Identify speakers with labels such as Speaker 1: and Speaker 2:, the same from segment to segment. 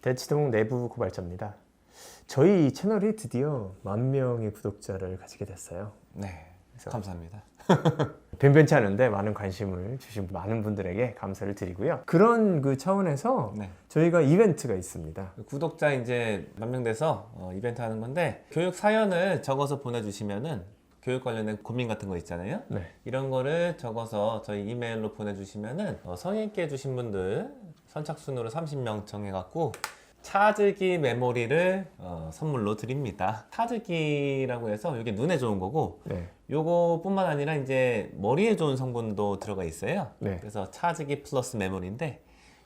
Speaker 1: 대치동 내부 고발자입니다. 저희 채널이 드디어 10,000명의 구독자를 가지게 됐어요.
Speaker 2: 네, 감사합니다.
Speaker 1: 변변치 않은데 많은 관심을 주신 많은 분들에게 감사를 드리고요. 그런 그 차원에서
Speaker 2: 네.
Speaker 1: 저희가 이벤트가 있습니다.
Speaker 2: 구독자 이제 10,000명 돼서 이벤트 하는 건데, 교육 사연을 적어서 보내주시면은 교육 관련된 고민 같은 거 있잖아요.
Speaker 1: 네.
Speaker 2: 이런 거를 적어서 저희 이메일로 보내주시면은 성의 있게 해주신 분들 선착순으로 30명 정해갖고 차즈기 메모리를 선물로 드립니다. 차즈기라고 해서 이게 눈에 좋은 거고,
Speaker 1: 네.
Speaker 2: 요거뿐만 아니라 이제 머리에 좋은 성분도 들어가 있어요.
Speaker 1: 네.
Speaker 2: 그래서 차즈기 플러스 메모리인데,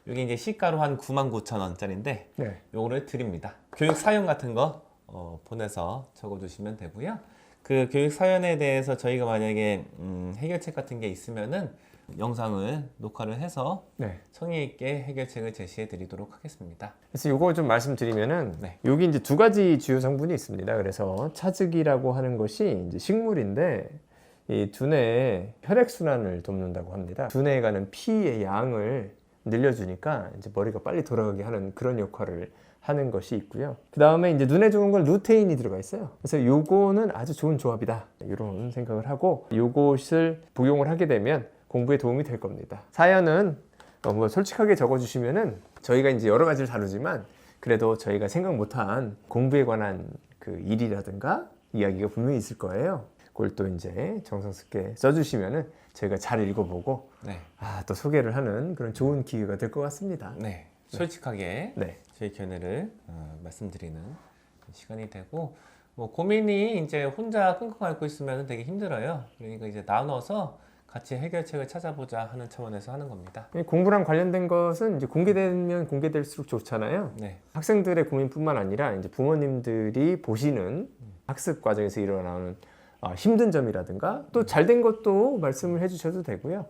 Speaker 2: 이게 이제 시가로 한 99,000원짜리인데
Speaker 1: 네.
Speaker 2: 요거를 드립니다. 교육 사연 같은 거 보내서 적어주시면 되고요. 그 교육 사연에 대해서 저희가 만약에 해결책 같은 게 있으면은 영상을 녹화를 해서
Speaker 1: 네.
Speaker 2: 성의 있게 해결책을 제시해 드리도록 하겠습니다.
Speaker 1: 그래서 요거 좀 말씀드리면은
Speaker 2: 네.
Speaker 1: 여기 이제 두 가지 주요 성분이 있습니다. 그래서 차즈기라고 하는 것이 이제 식물인데 이 두뇌의 혈액 순환을 돕는다고 합니다. 두뇌에 가는 피의 양을 늘려주니까 이제 머리가 빨리 돌아가게 하는 그런 역할을 하는 것이 있고요. 그 다음에 이제 눈에 좋은 건 루테인이 들어가 있어요. 그래서 요거는 아주 좋은 조합이다, 이런 생각을 하고 요것을 복용을 하게 되면 공부에 도움이 될 겁니다. 사연은 뭐 솔직하게 적어주시면은 저희가 이제 여러 가지를 다루지만 그래도 저희가 생각 못한 공부에 관한 그 일이라든가 이야기가 분명히 있을 거예요. 그걸 또 이제 정성스럽게 써주시면은 저희가 잘 읽어보고
Speaker 2: 네.
Speaker 1: 또 소개를 하는 그런 좋은 기회가 될 것 같습니다.
Speaker 2: 네. 솔직하게
Speaker 1: 네.
Speaker 2: 저희 견해를 말씀드리는 시간이 되고, 뭐 고민이 이제 혼자 끙끙 앓고 있으면 되게 힘들어요. 그러니까 이제 나눠서 같이 해결책을 찾아보자 하는 차원에서 하는 겁니다.
Speaker 1: 공부랑 관련된 것은 이제 공개되면 공개될수록 좋잖아요.
Speaker 2: 네.
Speaker 1: 학생들의 고민뿐만 아니라 이제 부모님들이 보시는 학습 과정에서 일어나는 힘든 점이라든가 또 잘된 것도 말씀을 해주셔도 되고요.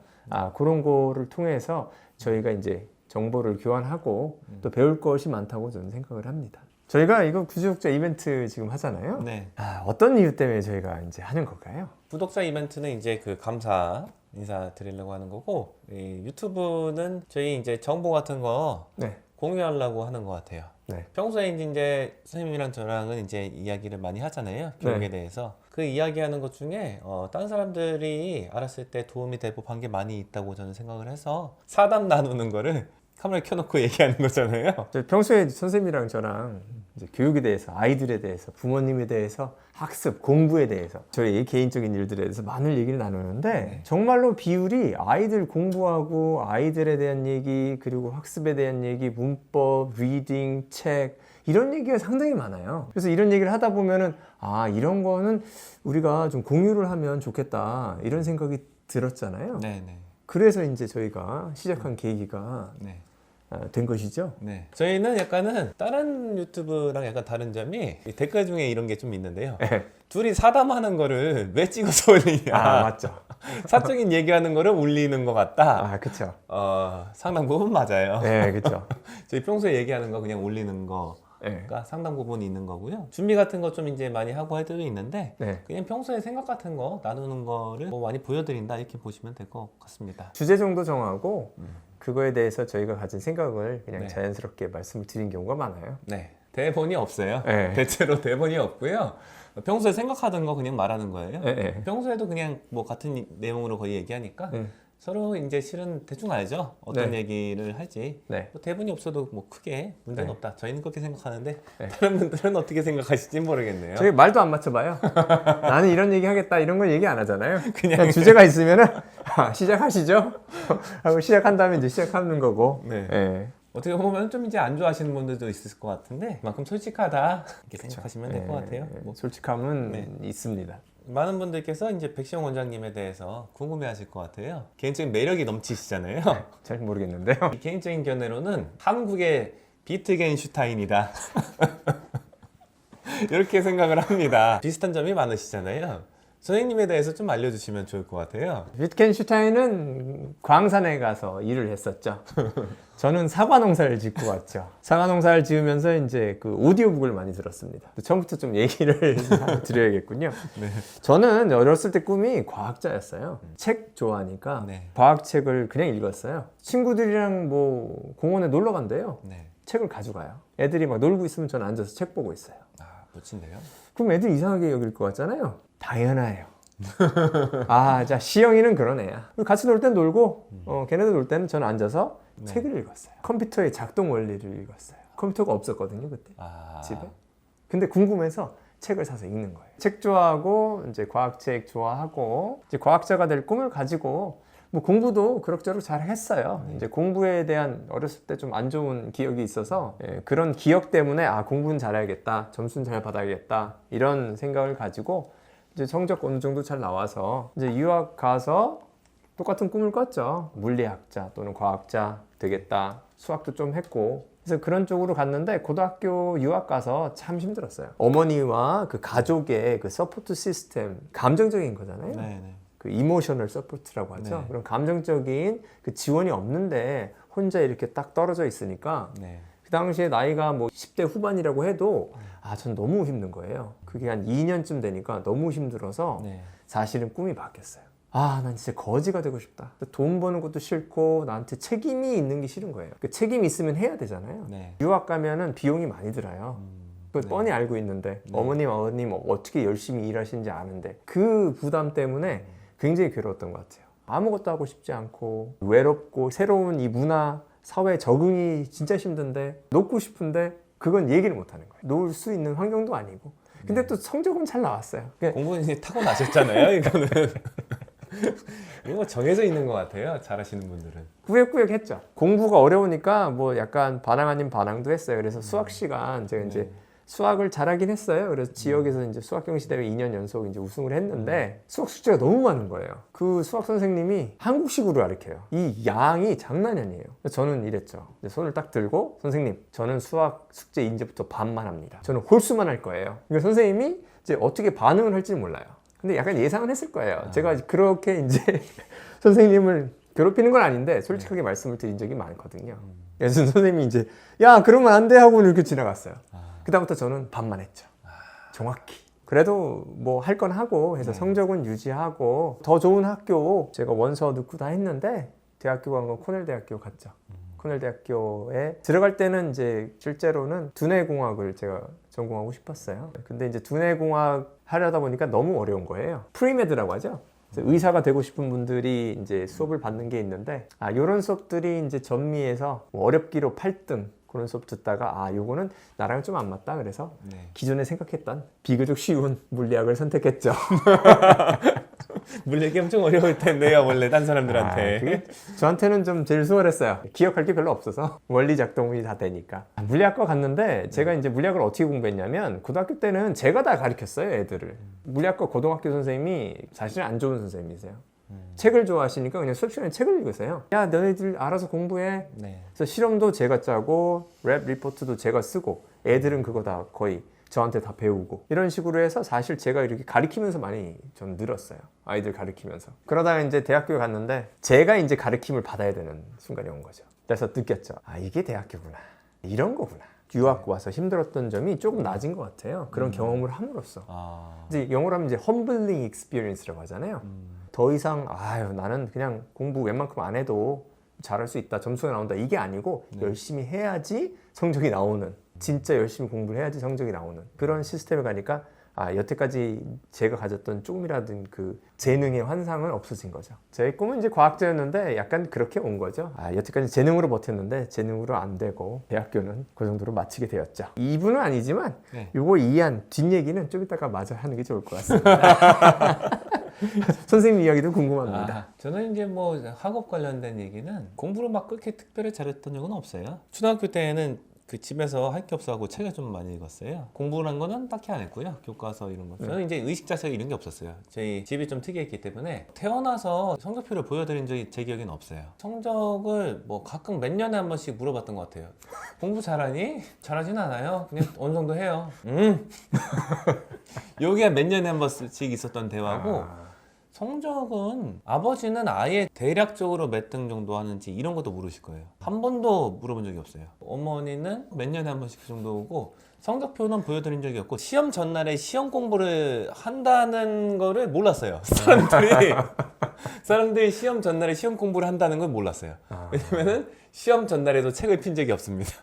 Speaker 1: 그런 거를 통해서 저희가 이제 정보를 교환하고 또 배울 것이 많다고 저는 생각을 합니다. 저희가 이거 구독자 이벤트 지금 하잖아요.
Speaker 2: 네.
Speaker 1: 어떤 이유 때문에 저희가 이제 하는 걸까요?
Speaker 2: 구독자 이벤트는 이제 그 감사 인사 드리려고 하는 거고, 이 유튜브는 저희 이제 정보 같은 거
Speaker 1: 네.
Speaker 2: 공유하려고 하는 것 같아요.
Speaker 1: 네.
Speaker 2: 평소에 이제 선생님이랑 저랑은 이제 이야기를 많이 하잖아요. 교육에 대해서. 그 이야기하는 것 중에 다른 사람들이 알았을 때 도움이 될 법한 게 많이 있다고 저는 생각을 해서 사담 나누는 거를 카메라 켜놓고 얘기하는 거잖아요.
Speaker 1: 평소에 선생님이랑 저랑 이제 교육에 대해서, 아이들에 대해서, 부모님에 대해서, 학습, 공부에 대해서 저희 개인적인 일들에 대해서 많은 얘기를 나누는데 정말로 비율이 아이들 공부하고 아이들에 대한 얘기, 그리고 학습에 대한 얘기, 문법, 리딩, 책 이런 얘기가 상당히 많아요. 그래서 이런 얘기를 하다 보면은 이런 거는 우리가 좀 공유를 하면 좋겠다, 이런 생각이 들었잖아요.
Speaker 2: 네네.
Speaker 1: 그래서 이제 저희가 시작한 계기가
Speaker 2: 네.
Speaker 1: 된 것이죠.
Speaker 2: 네. 저희는 약간은 다른 유튜브랑 약간 다른 점이 이 댓글 중에 이런 게 좀 있는데요.
Speaker 1: 네.
Speaker 2: 둘이 사담하는 거를 왜 찍어서 올리냐.
Speaker 1: 맞죠.
Speaker 2: 사적인 얘기하는 거를 올리는 것 같다.
Speaker 1: 그쵸.
Speaker 2: 상당 부분 맞아요.
Speaker 1: 네, 그쵸.
Speaker 2: 저희 평소에 얘기하는 거 그냥 올리는 거.
Speaker 1: 네.
Speaker 2: 가 상당 부분이 있는 거고요. 준비 같은 거 좀 이제 많이 하고 할 때도 있는데
Speaker 1: 네.
Speaker 2: 그냥 평소에 생각 같은 거 나누는 거를 뭐 많이 보여드린다, 이렇게 보시면 될 것 같습니다.
Speaker 1: 주제 정도 정하고 그거에 대해서 저희가 가진 생각을 그냥
Speaker 2: 네.
Speaker 1: 자연스럽게 말씀을 드린 경우가 많아요.
Speaker 2: 네. 대본이 없어요.
Speaker 1: 네.
Speaker 2: 대체로 대본이 없고요. 평소에 생각하던 거 그냥 말하는 거예요.
Speaker 1: 네.
Speaker 2: 평소에도 그냥 뭐 같은 내용으로 거의 얘기하니까
Speaker 1: 네.
Speaker 2: 서로 이제 실은 대충 알죠. 어떤
Speaker 1: 네.
Speaker 2: 얘기를 할지.
Speaker 1: 네.
Speaker 2: 뭐 대본이 없어도 뭐 크게 문제는
Speaker 1: 네.
Speaker 2: 없다. 저희는 그렇게 생각하는데
Speaker 1: 네.
Speaker 2: 다른 분들은 어떻게 생각하실지 모르겠네요.
Speaker 1: 저희 말도 안 맞춰봐요. 나는 이런 얘기 하겠다, 이런 걸 얘기 안 하잖아요. 그냥 주제가 있으면은 시작하시죠 하고 시작한 다음에 이제 시작하는 거고.
Speaker 2: 네.
Speaker 1: 네.
Speaker 2: 어떻게 보면 좀 이제 안 좋아하시는 분들도 있을 것 같은데 그만큼 솔직하다, 이렇게 생각하시면 될 것 같아요. 뭐
Speaker 1: 솔직함은 있습니다.
Speaker 2: 많은 분들께서 이제 백시영 원장님에 대해서 궁금해하실 것 같아요. 개인적인 매력이 넘치시잖아요.
Speaker 1: 잘 모르겠는데요.
Speaker 2: 이 개인적인 견해로는 한국의 비트겐슈타인이다. 이렇게 생각을 합니다. 비슷한 점이 많으시잖아요. 선생님에 대해서 좀 알려주시면 좋을 것 같아요.
Speaker 1: 위트겐슈타인은 광산에 가서 일을 했었죠. 저는 사과 농사를 짓고 왔죠. 사과 농사를 지으면서 이제 그 오디오북을 많이 들었습니다. 처음부터 좀 얘기를 드려야겠군요.
Speaker 2: 네.
Speaker 1: 저는 어렸을 때 꿈이 과학자였어요. 책 좋아하니까
Speaker 2: 네.
Speaker 1: 과학책을 그냥 읽었어요. 친구들이랑 뭐 공원에 놀러 간대요.
Speaker 2: 네.
Speaker 1: 책을 가져가요. 애들이 막 놀고 있으면 저는 앉아서 책 보고 있어요.
Speaker 2: 아, 멋진데요?
Speaker 1: 그럼 애들 이상하게 여길 것 같잖아요. 당연해요. 아, 자, 시영이는 그런 애야. 같이 놀 땐 놀고, 걔네들 놀 때는 저는 앉아서
Speaker 2: 네.
Speaker 1: 책을 읽었어요. 컴퓨터의 작동 원리를 읽었어요. 컴퓨터가 없었거든요, 그때.
Speaker 2: 아,
Speaker 1: 집에. 근데 궁금해서 책을 사서 읽는 거예요. 책 좋아하고, 이제 과학책 좋아하고, 이제 과학자가 될 꿈을 가지고, 뭐 공부도 그럭저럭 잘 했어요. 이제 공부에 대한 어렸을 때 좀 안 좋은 기억이 있어서 그런 기억 때문에 아, 공부는 잘해야겠다, 점수는 잘 받아야겠다 이런 생각을 가지고 이제 성적 어느 정도 잘 나와서 이제 유학 가서 똑같은 꿈을 꿨죠. 물리학자 또는 과학자 되겠다. 수학도 좀 했고 그래서 그런 쪽으로 갔는데 고등학교 유학 가서 참 힘들었어요. 어머니와 그 가족의 그 서포트 시스템 감정적인 거잖아요.
Speaker 2: 네네.
Speaker 1: 그 이모셔널 서포트라고 하죠.
Speaker 2: 네.
Speaker 1: 그런 감정적인 그 지원이 없는데 혼자 이렇게 딱 떨어져 있으니까
Speaker 2: 네.
Speaker 1: 그 당시에 나이가 뭐 10대 후반이라고 해도 아, 전 너무 힘든 거예요. 그게 한 2년쯤 되니까 너무 힘들어서
Speaker 2: 네.
Speaker 1: 사실은 꿈이 바뀌었어요. 아, 난 진짜 거지가 되고 싶다. 돈 버는 것도 싫고 나한테 책임이 있는 게 싫은 거예요. 그 책임이 있으면 해야 되잖아요.
Speaker 2: 네.
Speaker 1: 유학 가면은 비용이 많이 들어요. 그거
Speaker 2: 네.
Speaker 1: 뻔히 알고 있는데
Speaker 2: 네.
Speaker 1: 어머님, 아버님 어떻게 열심히 일하시는지 아는데 그 부담 때문에 굉장히 괴로웠던 것 같아요. 아무것도 하고 싶지 않고 외롭고 새로운 이 문화, 사회에 적응이 진짜 힘든데 놓고 싶은데 그건 얘기를 못 하는 거예요. 놓을 수 있는 환경도 아니고. 근데 또 성적은 잘 나왔어요. 그러니까
Speaker 2: 공부는 이제 타고나셨잖아요, 이거는. 이거 뭐 정해져 있는 것 같아요, 잘하시는 분들은.
Speaker 1: 꾸역꾸역 했죠. 공부가 어려우니까 뭐 약간 반항 아닌 반항도 했어요. 그래서 수학 시간 제가 이제 수학을 잘하긴 했어요. 그래서 지역에서 이제 수학 경시대회 2년 연속 이제 우승을 했는데 수학 숙제가 너무 많은 거예요. 그 수학 선생님이 한국식으로 가르쳐요. 이 양이 장난이 아니에요. 그래서 저는 이랬죠. 이제 손을 딱 들고 선생님, 저는 수학 숙제 이제부터 반만 합니다. 저는 홀수만 할 거예요. 그러니까 선생님이 이제 어떻게 반응을 할지 몰라요. 근데 약간 예상은 했을 거예요. 제가 그렇게 이제 선생님을 괴롭히는 건 아닌데 솔직하게 말씀을 드린 적이 많거든요. 그래서 선생님이 이제 야, 그러면 안 돼 하고 이렇게 지나갔어요. 그다음부터 저는 반만 했죠. 정확히. 그래도 뭐 할 건 하고 해서 성적은 유지하고 더 좋은 학교 제가 원서 넣고 다 했는데 대학교 간 건 코넬 대학교 갔죠. 코넬 대학교에 들어갈 때는 이제 실제로는 두뇌공학을 제가 전공하고 싶었어요. 근데 이제 두뇌공학 하려다 보니까 너무 어려운 거예요. 프리메드라고 하죠. 그래서 의사가 되고 싶은 분들이 이제 수업을 받는 게 있는데 아, 요런 수업들이 이제 전미에서 뭐 어렵기로 8등 그런 수업 듣다가 아, 요거는 나랑 좀 안 맞다 그래서 기존에 생각했던 비교적 쉬운 물리학을 선택했죠.
Speaker 2: 물리학이 엄청 어려울 텐데요, 원래 딴 사람들한테.
Speaker 1: 아, 그게 저한테는 좀 제일 수월했어요. 기억할 게 별로 없어서 원리 작동이 다 되니까. 물리학과 갔는데 제가 이제 물리학을 어떻게 공부했냐면 고등학교 때는 제가 다 가르쳤어요, 애들을. 물리학과 고등학교 선생님이 사실 안 좋은 선생님이세요. 책을 좋아하시니까 그냥 수업 시간에 책을 읽으세요. 야, 너희들 알아서 공부해.
Speaker 2: 네.
Speaker 1: 그래서 실험도 제가 짜고 랩 리포트도 제가 쓰고 애들은 그거 다 거의 저한테 다 배우고 이런 식으로 해서 사실 제가 이렇게 가르치면서 많이 좀 늘었어요. 아이들 가르치면서. 그러다가 이제 대학교에 갔는데 제가 이제 가르침을 받아야 되는 순간이 온 거죠. 그래서 느꼈죠. 아, 이게 대학교구나. 이런 거구나. 유학 와서 힘들었던 점이 조금 낮은 것 같아요. 그런 경험을 함으로써. 이제 영어로 하면 이제 humbling experience라고 하잖아요. 더 이상 아유, 나는 그냥 공부 웬만큼 안 해도 잘할 수 있다, 점수가 나온다 이게 아니고 열심히 해야지 성적이 나오는, 진짜 열심히 공부를 해야지 성적이 나오는 그런 시스템에 가니까 아, 여태까지 제가 가졌던 조금이라든 그 재능의 환상은 없어진 거죠. 제 꿈은 이제 과학자였는데 약간 그렇게 온 거죠. 아, 여태까지 재능으로 버텼는데 재능으로 안 되고 대학교는 그 정도로 마치게 되었죠. 2부는 아니지만 요거 이해한 뒷얘기는 좀 이따가 마저 하는 게 좋을 것 같습니다. 선생님 이야기도 궁금합니다.
Speaker 2: 저는 이제 뭐 학업 관련된 얘기는 공부를 막 그렇게 특별히 잘했던 적은 없어요. 초등학교 때는 그 집에서 할 게 없어갖고 책을 좀 많이 읽었어요. 공부란 거는 딱히 안 했고요. 교과서 이런 거. 저는 이제 의식 자체가 이런 게 없었어요. 저희 집이 좀 특이했기 때문에 태어나서 성적표를 보여드린 적이 제 기억에는 없어요. 성적을 뭐 가끔 몇 년에 한 번씩 물어봤던 것 같아요. 공부 잘하니? 잘하진 않아요. 그냥 어느 정도 해요. 요게 몇 년에 한 번씩 있었던 대화고 성적은 아버지는 아예 대략적으로 몇 등 정도 하는지 이런 것도 물으실 거예요. 한 번도 물어본 적이 없어요. 어머니는 몇 년에 한 번씩 그 정도 오고 성적표는 보여드린 적이 없고 시험 전날에 시험 공부를 한다는 거를 몰랐어요. 사람들이 사람들이 시험 전날에 시험 공부를 한다는 걸 몰랐어요. 왜냐면은 시험 전날에도 책을 핀 적이 없습니다.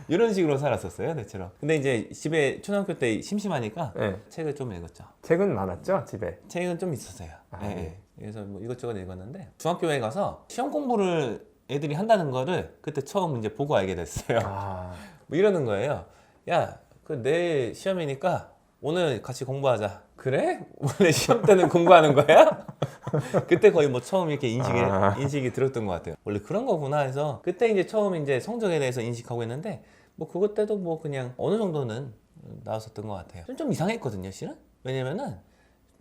Speaker 2: 이런 식으로 살았었어요, 대체로. 근데 이제 집에 초등학교 때 심심하니까
Speaker 1: 네.
Speaker 2: 책을 좀 읽었죠.
Speaker 1: 책은 많았죠 집에.
Speaker 2: 책은 좀 있었어요. 예,
Speaker 1: 네.
Speaker 2: 예. 그래서 뭐 이것저것 읽었는데 중학교에 가서 시험 공부를 애들이 한다는 거를 그때 처음 이제 보고 알게 됐어요. 뭐 이러는 거예요. 야, 그 내일 시험이니까 오늘 같이 공부하자. 그래? 원래 시험 때는 공부하는 거야? 그때 거의 뭐 처음 이렇게 인식이 들었던 것 같아요. 원래 그런 거구나 해서 그때 이제 처음 이제 성적에 대해서 인식하고 있는데 뭐 그것 때도 뭐 그냥 어느 정도는 나왔었던 것 같아요. 좀 이상했거든요, 실은. 왜냐면은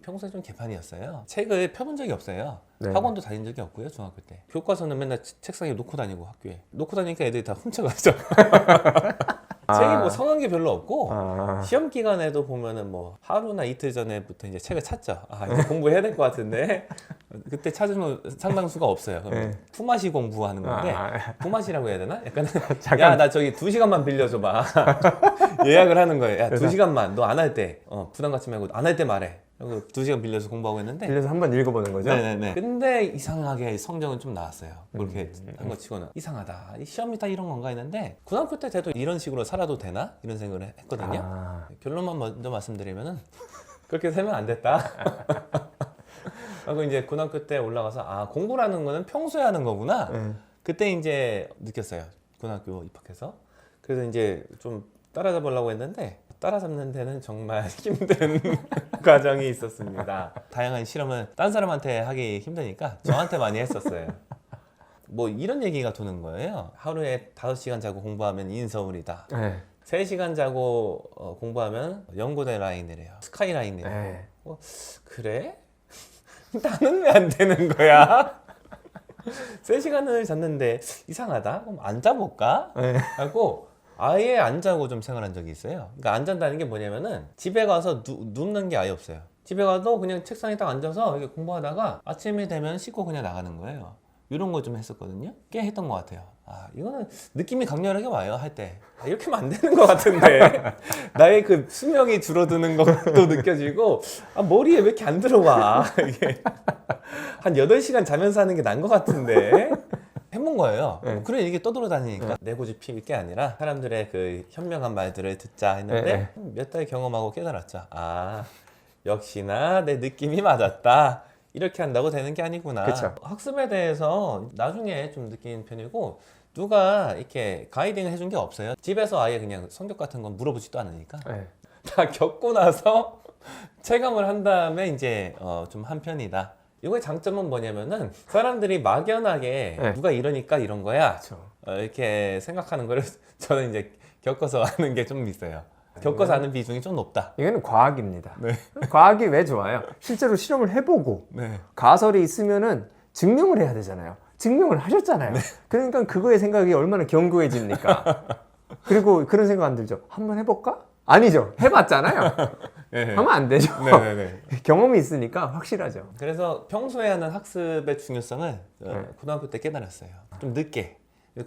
Speaker 2: 평소에 좀 개판이었어요. 책을 펴본 적이 없어요.
Speaker 1: 네.
Speaker 2: 학원도 다닌 적이 없고요, 중학교 때. 교과서는 맨날 책상에 놓고 다니고 학교에. 놓고 다니니까 애들이 다 훔쳐가죠. 책이 뭐 성한 게 별로 없고 시험 기간에도 보면은 뭐 하루나 이틀 전에부터 이제 책을 찾죠. 아, 이제 공부해야 될 것 같은데 그때 찾으면 상당수가 없어요. 그러면
Speaker 1: 네.
Speaker 2: 품앗이 공부하는 건데 품앗이라고 해야 되나? 약간
Speaker 1: 잠깐.
Speaker 2: 야, 나 저기 2시간만 빌려줘봐. 예약을 하는 거예요. 야, 2시간만 너 안 할 때 부담 갖지 말고 안 할 때 말해. 그리고 2시간 빌려서 공부하고 있는데
Speaker 1: 빌려서 한번 읽어보는 거죠?
Speaker 2: 네네네. 근데 이상하게 성적은 좀 나왔어요. 그렇게 한 거 치고는 이상하다. 이 시험이 다 이런 건가 했는데 고등학교 때 돼도 이런 식으로 살아도 되나? 이런 생각을 했거든요. 결론만 먼저 말씀드리면은 그렇게 살면 안 됐다. 하고 이제 고등학교 때 올라가서 아, 공부라는 거는 평소에 하는 거구나. 그때 이제 느꼈어요. 고등학교 입학해서. 그래서 이제 좀 따라잡으려고 했는데 따라잡는 데는 정말 힘든 과정이 있었습니다. 다양한 실험을 딴 사람한테 하기 힘드니까 저한테 많이 했었어요. 뭐 이런 얘기가 도는 거예요. 하루에 5시간 자고 공부하면 인서울이다.
Speaker 1: 네.
Speaker 2: 3시간 자고 공부하면 연고대 라인이래요. 스카이 라인이래요.
Speaker 1: 네.
Speaker 2: 그래? 나는 왜 안 되는 거야? 3시간을 잤는데 이상하다? 그럼 안 자볼까?
Speaker 1: 네.
Speaker 2: 하고 아예 안 자고 좀 생활한 적이 있어요. 그러니까 안 잔다는 게 뭐냐면은 집에 가서 눕는 게 아예 없어요. 집에 가도 그냥 책상에 딱 앉아서 이렇게 공부하다가 아침이 되면 씻고 그냥 나가는 거예요. 이런 거 좀 했었거든요. 꽤 했던 것 같아요. 아, 이거는 느낌이 강렬하게 와요, 할 때. 아, 이렇게 하면 안 되는 것 같은데. 나의 그 수명이 줄어드는 것도 느껴지고, 아, 머리에 왜 이렇게 안 들어와. 이게. 한 8시간 자면서 하는 게 나은 것 같은데. 해본 거예요.
Speaker 1: 네.
Speaker 2: 그래, 이게 떠돌아다니니까 내 고집 피울 게 아니라 사람들의 그 현명한 말들을 듣자 했는데 몇 달 경험하고 깨달았죠. 아, 역시나 내 느낌이 맞았다. 이렇게 한다고 되는 게 아니구나.
Speaker 1: 그쵸.
Speaker 2: 학습에 대해서 나중에 좀 느낀 편이고 누가 이렇게 가이딩을 해준 게 없어요. 집에서 아예 그냥 성적 같은 건 물어보지도 않으니까
Speaker 1: 네.
Speaker 2: 다 겪고 나서 체감을 한 다음에 이제 좀 한 편이다. 이거의 장점은 뭐냐면은 사람들이 막연하게
Speaker 1: 네.
Speaker 2: 누가 이러니까 이런 거야.
Speaker 1: 그렇죠.
Speaker 2: 이렇게 생각하는 거를 저는 이제 겪어서 아는 게 좀 있어요. 겪어서 아는 비중이 좀 높다.
Speaker 1: 이거는 과학입니다.
Speaker 2: 네.
Speaker 1: 과학이 왜 좋아요? 실제로 실험을 해보고
Speaker 2: 네.
Speaker 1: 가설이 있으면은 증명을 해야 되잖아요. 증명을 하셨잖아요. 그러니까 그거의 생각이 얼마나 견고해집니까? 그리고 그런 생각 안 들죠? 한번 해볼까? 아니죠. 해봤잖아요.
Speaker 2: 네.
Speaker 1: 하면 안 되죠.
Speaker 2: 네네네.
Speaker 1: 경험이 있으니까 확실하죠.
Speaker 2: 그래서 평소에 하는 학습의 중요성을 고등학교 때 깨달았어요. 좀 늦게.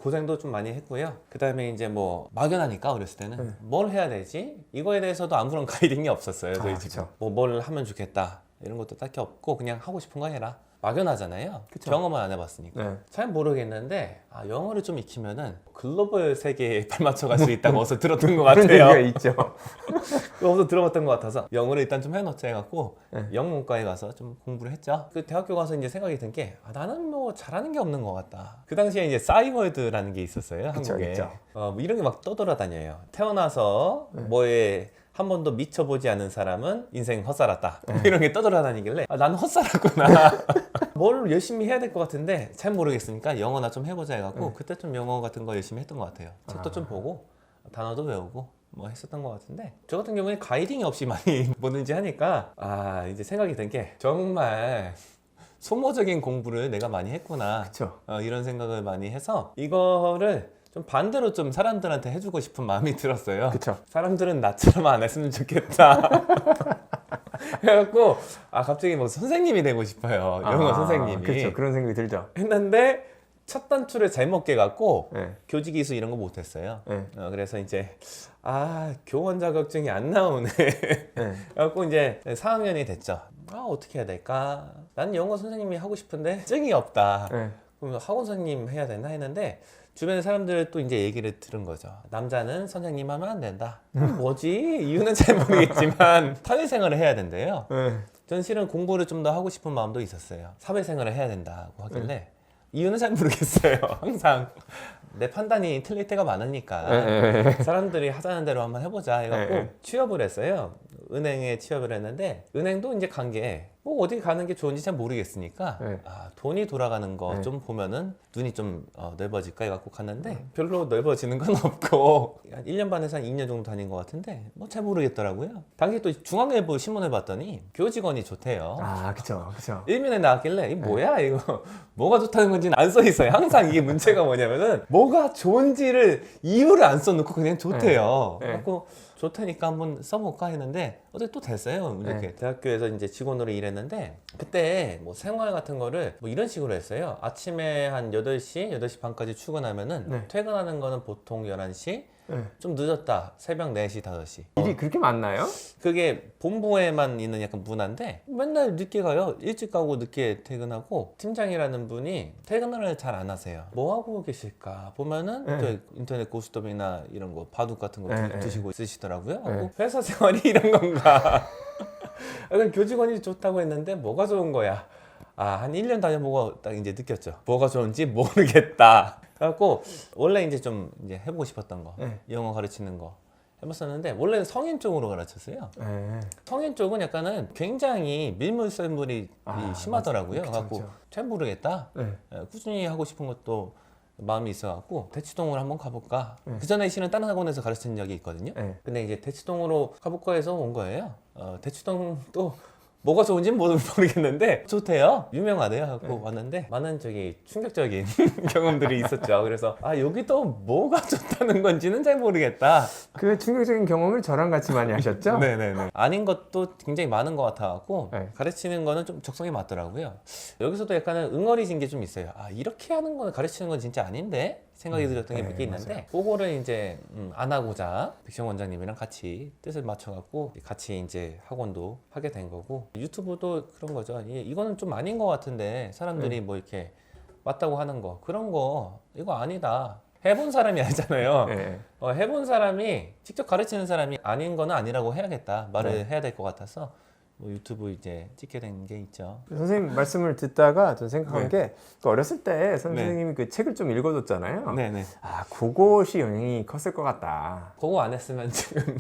Speaker 2: 고생도 좀 많이 했고요. 그 다음에 이제 뭐 막연하니까 어렸을 때는 뭘 해야 되지? 이거에 대해서도 아무런 가이딩이 없었어요. 저희 집은.
Speaker 1: 그쵸.
Speaker 2: 뭐 뭘 하면 좋겠다. 이런 것도 딱히 없고 그냥 하고 싶은 거 해라. 막연하잖아요.
Speaker 1: 그쵸.
Speaker 2: 경험을 안 해봤으니까.
Speaker 1: 네.
Speaker 2: 잘 모르겠는데 영어를 좀 익히면은 글로벌 세계에 발맞춰 갈 수 있다고 어디서 들었던 것
Speaker 1: 그런 얘기가
Speaker 2: 같아요.
Speaker 1: 있죠.
Speaker 2: 어디서 들어봤던 것 같아서 영어를 일단 좀 해놓자 해갖고
Speaker 1: 네.
Speaker 2: 영문과에 가서 좀 공부를 했죠. 그 대학교 가서 이제 생각이 든 게 나는 뭐 잘하는 게 없는 것 같다. 그 당시에 이제 싸이월드라는 게 있었어요.
Speaker 1: 그쵸,
Speaker 2: 한국에.
Speaker 1: 있죠.
Speaker 2: 뭐 이런 게 막 떠돌아다녀요. 태어나서 뭐에 한 번도 미쳐보지 않은 사람은 인생 헛살았다. 이런 게 떠돌아다니길래 나는 헛살았구나. 뭘 열심히 해야 될 것 같은데 잘 모르겠으니까 영어나 좀 해보자 해갖고 그때 좀 영어 같은 거 열심히 했던 것 같아요. 책도 좀 보고 단어도 외우고 뭐 했었던 것 같은데 저 같은 경우에 가이딩이 없이 많이 뭐든지 하니까 이제 생각이 든 게 정말 소모적인 공부를 내가 많이 했구나.
Speaker 1: 그쵸.
Speaker 2: 이런 생각을 많이 해서 이거를 좀 반대로 좀 사람들한테 해주고 싶은 마음이 들었어요.
Speaker 1: 그쵸.
Speaker 2: 사람들은 나처럼 안 했으면 좋겠다. 그래갖고 갑자기 뭐 선생님이 되고 싶어요. 영어 선생님이.
Speaker 1: 그렇죠. 그런 생각이 들죠.
Speaker 2: 했는데 첫 단추를 잘못 깨갖고
Speaker 1: 네.
Speaker 2: 교직 이수 이런 거 못했어요.
Speaker 1: 네.
Speaker 2: 그래서 이제 교원 자격증이 안 나오네.
Speaker 1: 네.
Speaker 2: 그래갖고 이제 4학년이 됐죠. 어떻게 해야 될까? 난 영어 선생님이 하고 싶은데 증이 없다.
Speaker 1: 네.
Speaker 2: 그럼 학원 선생님 해야 되나 했는데 주변의 사람들 또 이제 얘기를 들은 거죠. 남자는 선생님 하면 안 된다. 뭐지? 이유는 잘 모르겠지만 사회생활을 해야 된대요.
Speaker 1: 네.
Speaker 2: 전 실은 공부를 좀 더 하고 싶은 마음도 있었어요. 사회생활을 해야 된다고 하길래 이유는 잘 모르겠어요. 항상 내 판단이 틀릴 때가 많으니까 사람들이 하자는 대로 한번 해보자 해갖고 취업을 했어요. 은행에 취업을 했는데 은행도 이제 간 게 뭐 어디 가는 게 좋은지 잘 모르겠으니까 돈이 돌아가는 거 좀 보면은 눈이 좀 넓어질까 해갖고 갔는데 별로 넓어지는 건 없고 한 1년 반에서 한 2년 정도 다닌 것 같은데 뭐 잘 모르겠더라고요. 당시 또 중앙일보 신문을 봤더니 교직원이 좋대요.
Speaker 1: 그쵸.
Speaker 2: 일면에 나왔길래 이 뭐야 이거 뭐가 좋다는 건지는 안 써 있어요. 항상 이게 문제가 뭐냐면은 뭐가 좋은지를 이유를 안 써놓고 그냥 좋대요. 그래갖고 좋다니까 한번 써볼까 했는데 어떻게 또 됐어요. 이렇게 대학교에서 이제 직원으로 일했는데 그때 뭐 생활 같은 거를 뭐 이런 식으로 했어요. 아침에 한 8시, 8시 반까지 출근하면은 퇴근하는 거는 보통 11시, 좀 늦었다 새벽 4시, 5시.
Speaker 1: 일이 그렇게 많나요?
Speaker 2: 그게 본부에만 있는 약간 문화인데 맨날 늦게 가요. 일찍 가고 늦게 퇴근하고 팀장이라는 분이 퇴근을 잘 안 하세요. 뭐 하고 계실까 보면은 저 인터넷 고스톱이나 이런 거 바둑 같은 거 드시고 있으시더라고요. 회사 생활이 이런 건가? 약간 교직원이 좋다고 했는데 뭐가 좋은 거야? 한 1년 다녀보고 딱 이제 느꼈죠. 뭐가 좋은지 모르겠다. 그래갖고 원래 이제 좀 이제 해보고 싶었던 거 영어 가르치는 거 해봤었는데 원래는 성인 쪽으로 가르쳤어요. 성인 쪽은 약간은 굉장히 밀물썰물이 심하더라고요. 그래갖고 잘 모르겠다. 꾸준히 하고 싶은 것도 마음이 있어갖고 대치동을 한번 가볼까. 그 전에 실은 다른 학원에서 가르친 적이 있거든요. 근데 이제 대치동으로 가볼까 해서 온 거예요. 대치동 또 뭐가 좋은지는 모르겠는데 좋대요. 유명하대요. 하고 왔는데 많은 충격적인 경험들이 있었죠. 그래서 여기 또 뭐가 좋다는 건지는 잘 모르겠다.
Speaker 1: 그 충격적인 경험을 저랑 같이 많이 하셨죠?
Speaker 2: 네네네. 아닌 것도 굉장히 많은 것 같아갖고 가르치는 거는 좀 적성에 맞더라고요. 여기서도 약간은 응어리진 게 좀 있어요. 이렇게 하는 건 가르치는 건 진짜 아닌데? 생각이 들었던 게 몇 개 있는데
Speaker 1: 맞아요.
Speaker 2: 그거를 이제 안 하고자 백시영 원장님이랑 같이 뜻을 맞춰갖고 같이 이제 학원도 하게 된 거고 유튜브도 그런 거죠. 이거는 좀 아닌 것 같은데 사람들이 뭐 이렇게 맞다고 하는 거 그런 거 이거 아니다. 해본 사람이 알잖아요. 해본 사람이 직접 가르치는 사람이 아닌 거는 아니라고 해야겠다 말을 해야 될 것 같아서 뭐 유튜브 이제 찍게 된 게 있죠.
Speaker 1: 선생님 말씀을 듣다가 전 생각한 게 어렸을 때 선생님이 그 책을 좀 읽어줬잖아요.
Speaker 2: 네네.
Speaker 1: 그것이 영향이 컸을 것 같다.
Speaker 2: 그거 안 했으면 지금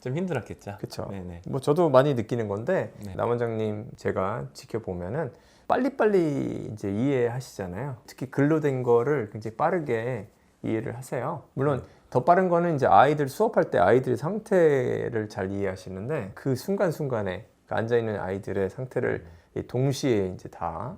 Speaker 2: 좀 힘들었겠죠.
Speaker 1: 그렇죠.
Speaker 2: 네네.
Speaker 1: 뭐 저도 많이 느끼는 건데 남 원장님 제가 지켜보면은 빨리빨리 이제 이해하시잖아요. 특히 글로 된 거를 굉장히 빠르게 이해를 하세요. 물론 더 빠른 거는 이제 아이들 수업할 때 아이들의 상태를 잘 이해하시는데 그 순간순간에 앉아있는 아이들의 상태를 동시에 이제 다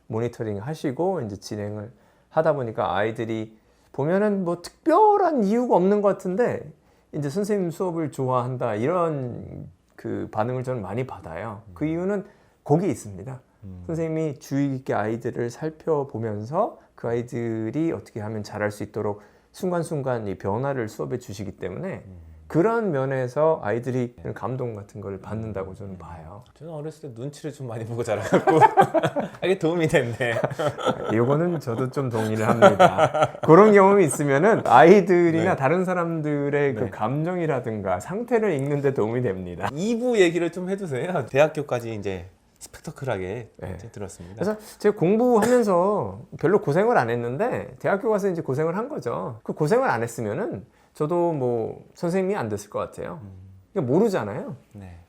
Speaker 1: 모니터링 하시고 이제 진행을 하다 보니까 아이들이 보면은 뭐 특별한 이유가 없는 것 같은데 이제 선생님 수업을 좋아한다 이런 그 반응을 저는 많이 받아요. 그 이유는 거기에 있습니다. 선생님이 주의 깊게 아이들을 살펴보면서 그 아이들이 어떻게 하면 잘할 수 있도록 순간순간 이 변화를 수업에 주시기 때문에 그런 면에서 아이들이 감동 같은 걸 받는다고 저는 봐요.
Speaker 2: 저는 어렸을 때 눈치를 좀 많이 보고 자라갖고 이게 도움이 됐네.
Speaker 1: 이거는 저도 좀 동의를 합니다. 그런 경험이 있으면은 아이들이나 다른 사람들의 그 감정이라든가 상태를 읽는 데 도움이 됩니다.
Speaker 2: 2부 얘기를 좀 해주세요. 대학교까지 이제 스펙터클하게 들었습니다.
Speaker 1: 그래서 제가 공부하면서 별로 고생을 안 했는데 대학교 가서 이제 고생을 한 거죠. 그 고생을 안 했으면은 저도 뭐 선생님이 안 됐을 것 같아요. 그러니까 모르잖아요.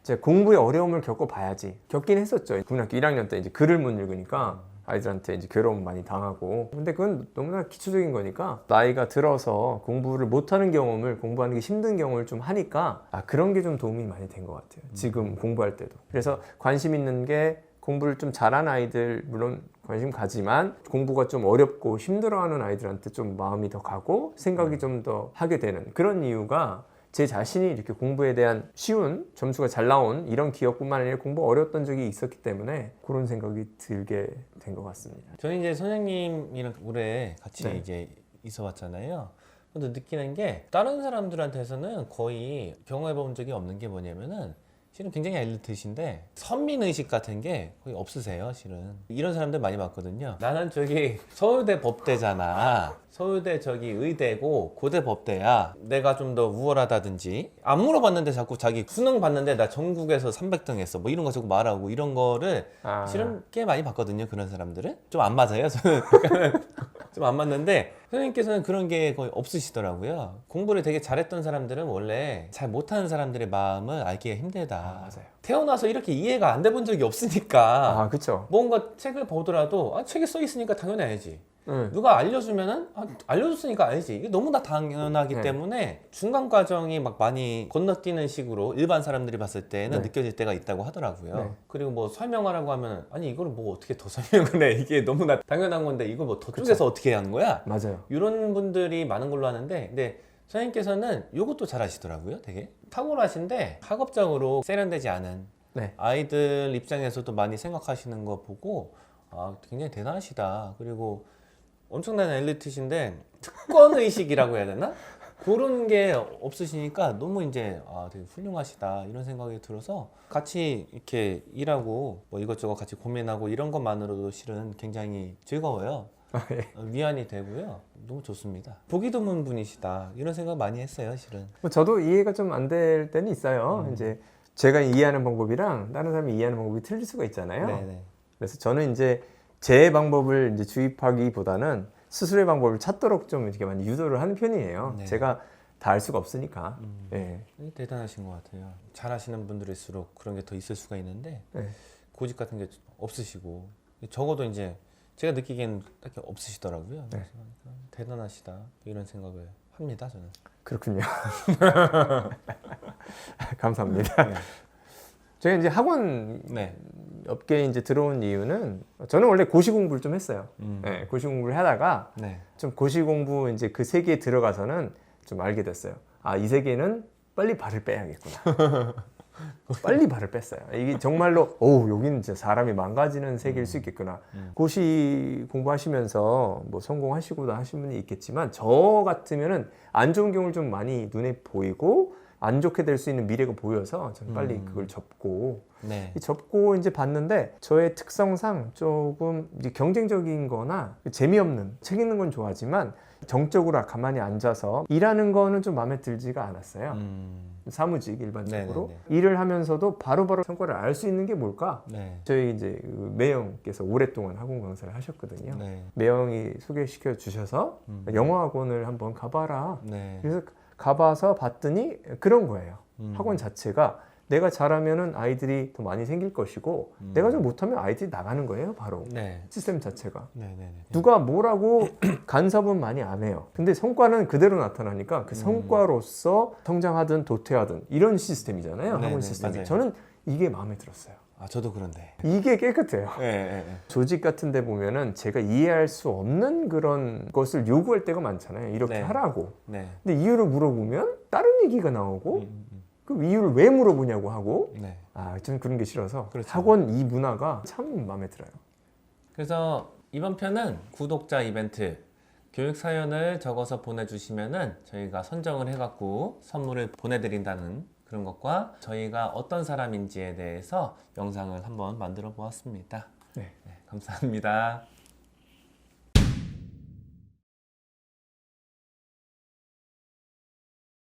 Speaker 1: 제가 공부의 어려움을 겪어봐야지. 겪긴 했었죠. 국민학교 1학년 때 이제 글을 못 읽으니까 아이들한테 이제 괴로움 많이 당하고. 근데 그건 너무나 기초적인 거니까 나이가 들어서 공부를 못하는 경험을 공부하는 게 힘든 경험을 좀 하니까 그런 게 좀 도움이 많이 된 것 같아요. 지금 공부할 때도. 그래서 관심 있는 게 공부를 좀 잘하는 아이들 물론 관심 가지만 공부가 좀 어렵고 힘들어하는 아이들한테 좀 마음이 더 가고 생각이 좀 더 하게 되는 그런 이유가 제 자신이 이렇게 공부에 대한 쉬운 점수가 잘 나온 이런 기억뿐만 아니라 공부 어려웠던 적이 있었기 때문에 그런 생각이 들게 된 것 같습니다.
Speaker 2: 저는 이제 선생님이랑 오래 같이
Speaker 1: 네.
Speaker 2: 이제 있어봤잖아요. 근데 느끼는 게 다른 사람들한테서는 거의 경험해 본 적이 없는 게 뭐냐면은 실은 굉장히 엘리트이신데 선민의식 같은 게 거의 없으세요. 실은 이런 사람들 많이 봤거든요. 나는 저기 서울대 법대잖아. 서울대 저기 의대고 고대 법대야. 내가 좀 더 우월하다든지 안 물어봤는데 자꾸 자기 수능 봤는데 나 전국에서 300등 했어 뭐 이런 거 자꾸 말하고 이런 거를 실은 꽤 많이 봤거든요. 그런 사람들은 좀 안 맞아요. 저는 좀 안 맞는데 선생님께서는 그런 게 거의 없으시더라고요. 공부를 되게 잘했던 사람들은 원래 잘 못하는 사람들의 마음을 알기가 힘들다.
Speaker 1: 맞아요.
Speaker 2: 태어나서 이렇게 이해가 안 돼 본 적이 없으니까
Speaker 1: 그렇죠.
Speaker 2: 뭔가 책을 보더라도 책에 써 있으니까 당연히 알지.
Speaker 1: 응.
Speaker 2: 누가 알려주면은 알려줬으니까 알지. 이게 너무나 당연하기
Speaker 1: 네.
Speaker 2: 때문에 중간 과정이 막 많이 건너뛰는 식으로 일반 사람들이 봤을 때는
Speaker 1: 네.
Speaker 2: 느껴질 때가 있다고 하더라고요.
Speaker 1: 네.
Speaker 2: 그리고 뭐 설명하라고 하면 아니 이걸 뭐 어떻게 더 설명을 해. 이게 너무나 당연한 건데 이걸 뭐 저쪽에서 어떻게 하는 거야?
Speaker 1: 맞아요.
Speaker 2: 이런 분들이 많은 걸로 아는데 근데 선생님께서는 이것도 잘 하시더라고요. 되게 탁월하신데 학업적으로 세련되지 않은
Speaker 1: 네.
Speaker 2: 아이들 입장에서도 많이 생각하시는 거 보고 굉장히 대단하시다. 그리고 엄청난 엘리트신데 특권 의식이라고 해야 되나? 그런 게 없으시니까 너무 이제 되게 훌륭하시다 이런 생각이 들어서 같이 이렇게 일하고 뭐 이것저것 같이 고민하고 이런 것만으로도 실은 굉장히 즐거워요. 위안이 되고요. 너무 좋습니다. 보기 드문 분이시다 이런 생각 많이 했어요. 실은.
Speaker 1: 뭐 저도 이해가 좀 안 될 때는 있어요. 이제 제가 이해하는 방법이랑 다른 사람이 이해하는 방법이 틀릴 수가 있잖아요.
Speaker 2: 네네.
Speaker 1: 그래서 저는 이제 제 방법을 이제 주입하기보다는 스스로의 방법을 찾도록 좀 이렇게 많이 유도를 하는 편이에요.
Speaker 2: 네.
Speaker 1: 제가 다 알 수가 없으니까. 예.
Speaker 2: 대단하신 것 같아요. 잘하시는 분들일수록 그런 게 더 있을 수가 있는데
Speaker 1: 네.
Speaker 2: 고집 같은 게 없으시고 적어도 이제 제가 느끼기엔 딱히 없으시더라고요. 그래서 대단하시다 이런 생각을 합니다. 저는.
Speaker 1: 그렇군요. 감사합니다.
Speaker 2: 네.
Speaker 1: 제가 이제 학원
Speaker 2: 네.
Speaker 1: 업계에 이제 들어온 이유는 저는 원래 고시 공부를 좀 했어요. 네, 고시 공부를 하다가
Speaker 2: 네.
Speaker 1: 좀 고시 공부 이제 그 세계에 들어가서는 좀 알게 됐어요. 이 세계는 빨리 발을 빼야겠구나. 빨리 발을 뺐어요. 이게 정말로 여기는 진짜 사람이 망가지는 세계일 수 있겠구나. 고시 공부하시면서 뭐 성공하시고도 하신 분이 있겠지만 저 같으면은 안 좋은 경우를 좀 많이 눈에 보이고 안 좋게 될 수 있는 미래가 보여서 저는 빨리 그걸 접고
Speaker 2: 네.
Speaker 1: 접고 이제 봤는데 저의 특성상 조금 이제 경쟁적인 거나 재미없는 책 읽는 건 좋아하지만 정적으로 가만히 앉아서 일하는 거는 좀 마음에 들지가 않았어요. 사무직 일반적으로
Speaker 2: 네네네.
Speaker 1: 일을 하면서도 바로바로 성과를 알 수 있는 게 뭘까?
Speaker 2: 네.
Speaker 1: 저희 이제 매형께서 오랫동안 학원 강사를 하셨거든요.
Speaker 2: 네.
Speaker 1: 매형이 소개시켜 주셔서 영어학원을 한번 가봐라.
Speaker 2: 네.
Speaker 1: 그래서 가봐서 봤더니 그런 거예요. 학원 자체가 내가 잘하면은 아이들이 더 많이 생길 것이고 내가 좀 못하면 아이들이 나가는 거예요. 바로
Speaker 2: 네.
Speaker 1: 시스템 자체가.
Speaker 2: 네. 네.
Speaker 1: 누가 뭐라고 간섭은 많이 안 해요. 근데 성과는 그대로 나타나니까 그 성과로서 성장하든 도태하든 이런 시스템이잖아요.
Speaker 2: 네네,
Speaker 1: 학원 시스템이.
Speaker 2: 맞아요.
Speaker 1: 저는 이게 마음에 들었어요.
Speaker 2: 저도 그런데.
Speaker 1: 이게 깨끗해요.
Speaker 2: 네.
Speaker 1: 조직 같은 데 보면은 제가 이해할 수 없는 그런 것을 요구할 때가 많잖아요. 이렇게
Speaker 2: 네.
Speaker 1: 하라고.
Speaker 2: 네.
Speaker 1: 근데 이유를 물어보면 다른 얘기가 나오고 그 이유를 왜 물어보냐고 하고
Speaker 2: 네.
Speaker 1: 좀 그런 게 싫어서
Speaker 2: 그렇죠.
Speaker 1: 학원 이 문화가 참 마음에 들어요.
Speaker 2: 그래서 이번 편은 구독자 이벤트 교육 사연을 적어서 보내주시면은 저희가 선정을 해갖고 선물을 보내드린다는 그런 것과 저희가 어떤 사람인지에 대해서 영상을 한번 만들어 보았습니다.
Speaker 1: 네.
Speaker 2: 감사합니다.